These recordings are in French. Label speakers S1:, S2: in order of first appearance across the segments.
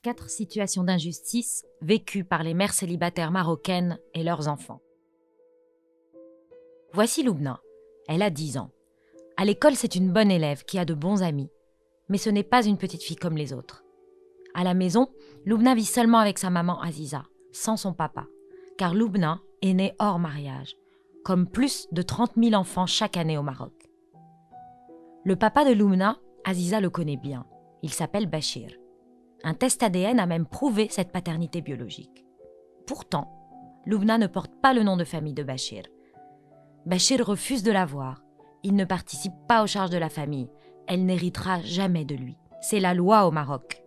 S1: 4 situations d'injustice vécues par les mères célibataires marocaines et leurs enfants. Voici Loubna. Elle a 10 ans. À l'école, c'est une bonne élève qui a de bons amis. Mais ce n'est pas une petite fille comme les autres. À la maison, Loubna vit seulement avec sa maman Aziza, sans son papa. Car Loubna est née hors mariage, comme plus de 30 000 enfants chaque année au Maroc. Le papa de Loubna, Aziza le connaît bien. Il s'appelle Bachir. Un test ADN a même prouvé cette paternité biologique. Pourtant, Loubna ne porte pas le nom de famille de Bachir. Bachir refuse de l'avoir. Il ne participe pas aux charges de la famille. Elle n'héritera jamais de lui. C'est la loi au Maroc.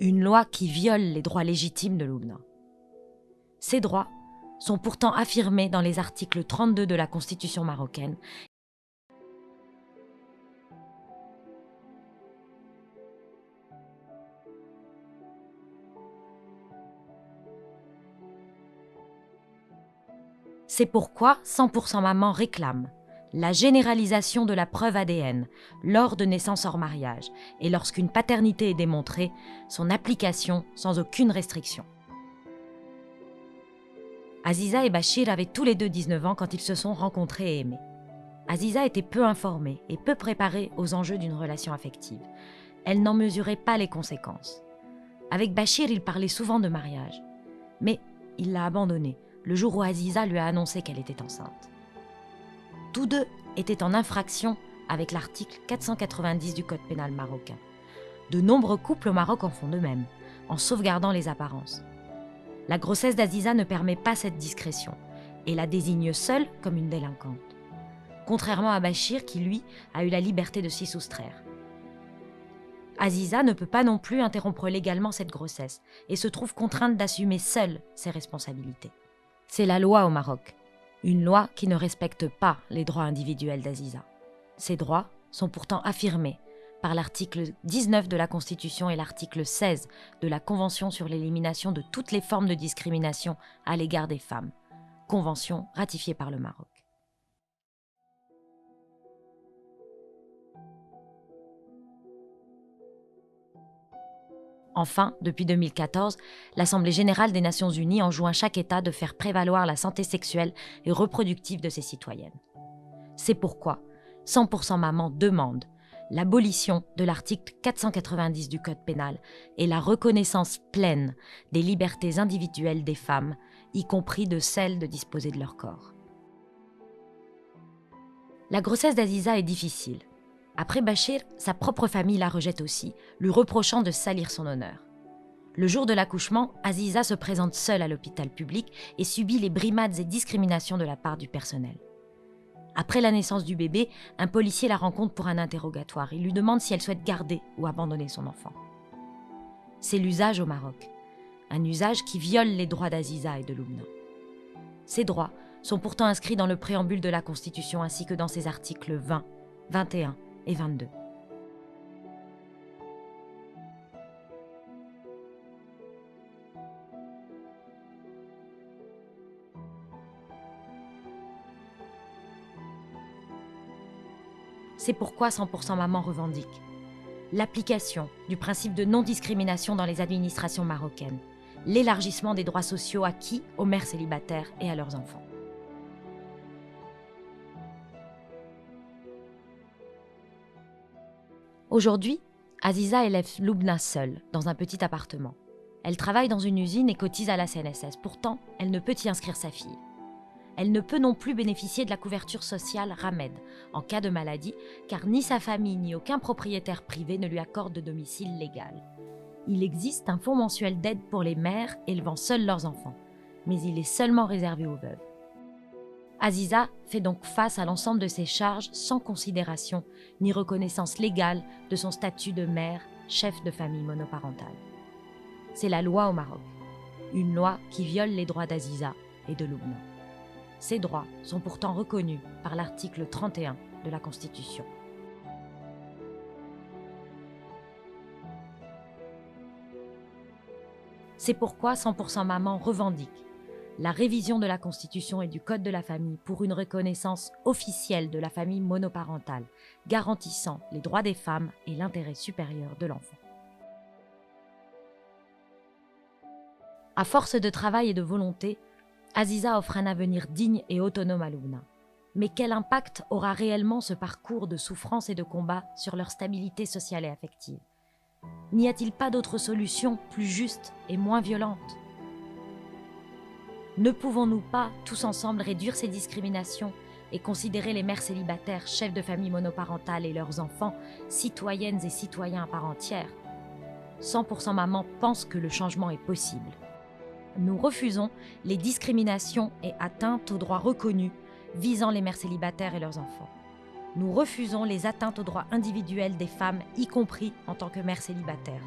S1: Une loi qui viole les droits légitimes de Loubna. Ces droits sont pourtant affirmés dans les articles 32 de la Constitution marocaine. C'est pourquoi 100% Maman réclame la généralisation de la preuve ADN lors de naissance hors mariage et lorsqu'une paternité est démontrée, son application sans aucune restriction. Aziza et Bachir avaient tous les deux 19 ans quand ils se sont rencontrés et aimés. Aziza était peu informée et peu préparée aux enjeux d'une relation affective. Elle n'en mesurait pas les conséquences. Avec Bachir, il parlait souvent de mariage. Mais il l'a abandonné le jour où Aziza lui a annoncé qu'elle était enceinte. Tous deux étaient en infraction avec l'article 490 du Code pénal marocain. De nombreux couples au Maroc en font de même, en sauvegardant les apparences. La grossesse d'Aziza ne permet pas cette discrétion et la désigne seule comme une délinquante. Contrairement à Bachir qui, lui, a eu la liberté de s'y soustraire. Aziza ne peut pas non plus interrompre légalement cette grossesse et se trouve contrainte d'assumer seule ses responsabilités. C'est la loi au Maroc, une loi qui ne respecte pas les droits individuels d'Aziza. Ces droits sont pourtant affirmés par l'article 19 de la Constitution et l'article 16 de la Convention sur l'élimination de toutes les formes de discrimination à l'égard des femmes, convention ratifiée par le Maroc. Enfin, depuis 2014, l'Assemblée générale des Nations unies enjoint chaque État de faire prévaloir la santé sexuelle et reproductive de ses citoyennes. C'est pourquoi 100% Maman demande l'abolition de l'article 490 du Code pénal et la reconnaissance pleine des libertés individuelles des femmes, y compris de celles de disposer de leur corps. La grossesse d'Aziza est difficile. Après Bachir, sa propre famille la rejette aussi, lui reprochant de salir son honneur. Le jour de l'accouchement, Aziza se présente seule à l'hôpital public et subit les brimades et discriminations de la part du personnel. Après la naissance du bébé, un policier la rencontre pour un interrogatoire. Il lui demande si elle souhaite garder ou abandonner son enfant. C'est l'usage au Maroc, un usage qui viole les droits d'Aziza et de Loubna. Ces droits sont pourtant inscrits dans le préambule de la Constitution ainsi que dans ses articles 20, 21 et 22. C'est pourquoi 100% Maman revendique l'application du principe de non-discrimination dans les administrations marocaines, l'élargissement des droits sociaux acquis aux mères célibataires et à leurs enfants. Aujourd'hui, Aziza élève Loubna seule, dans un petit appartement. Elle travaille dans une usine et cotise à la CNSS. Pourtant, elle ne peut y inscrire sa fille. Elle ne peut non plus bénéficier de la couverture sociale Ramed en cas de maladie, car ni sa famille ni aucun propriétaire privé ne lui accorde de domicile légal. Il existe un fonds mensuel d'aide pour les mères élevant seules leurs enfants, mais il est seulement réservé aux veuves. Aziza fait donc face à l'ensemble de ses charges sans considération ni reconnaissance légale de son statut de mère, chef de famille monoparentale. C'est la loi au Maroc, une loi qui viole les droits d'Aziza et de Loubna. Ces droits sont pourtant reconnus par l'article 31 de la Constitution. C'est pourquoi 100% Maman revendique la révision de la Constitution et du Code de la famille pour une reconnaissance officielle de la famille monoparentale, garantissant les droits des femmes et l'intérêt supérieur de l'enfant. À force de travail et de volonté, Aziza offre un avenir digne et autonome à Lubna. Mais quel impact aura réellement ce parcours de souffrance et de combat sur leur stabilité sociale et affective? N'y a-t-il pas d'autre solution plus juste et moins violente? Ne pouvons-nous pas, tous ensemble, réduire ces discriminations et considérer les mères célibataires, chefs de famille monoparentales et leurs enfants, citoyennes et citoyens à part entière? 100% Maman pense que le changement est possible. Nous refusons les discriminations et atteintes aux droits reconnus visant les mères célibataires et leurs enfants. Nous refusons les atteintes aux droits individuels des femmes, y compris en tant que mères célibataires.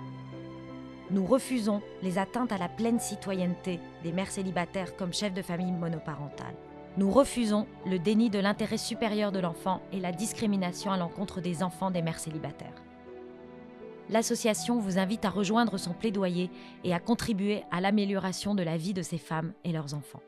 S1: Nous refusons les atteintes à la pleine citoyenneté des mères célibataires comme chefs de famille monoparentales. Nous refusons le déni de l'intérêt supérieur de l'enfant et la discrimination à l'encontre des enfants des mères célibataires. L'association vous invite à rejoindre son plaidoyer et à contribuer à l'amélioration de la vie de ces femmes et leurs enfants.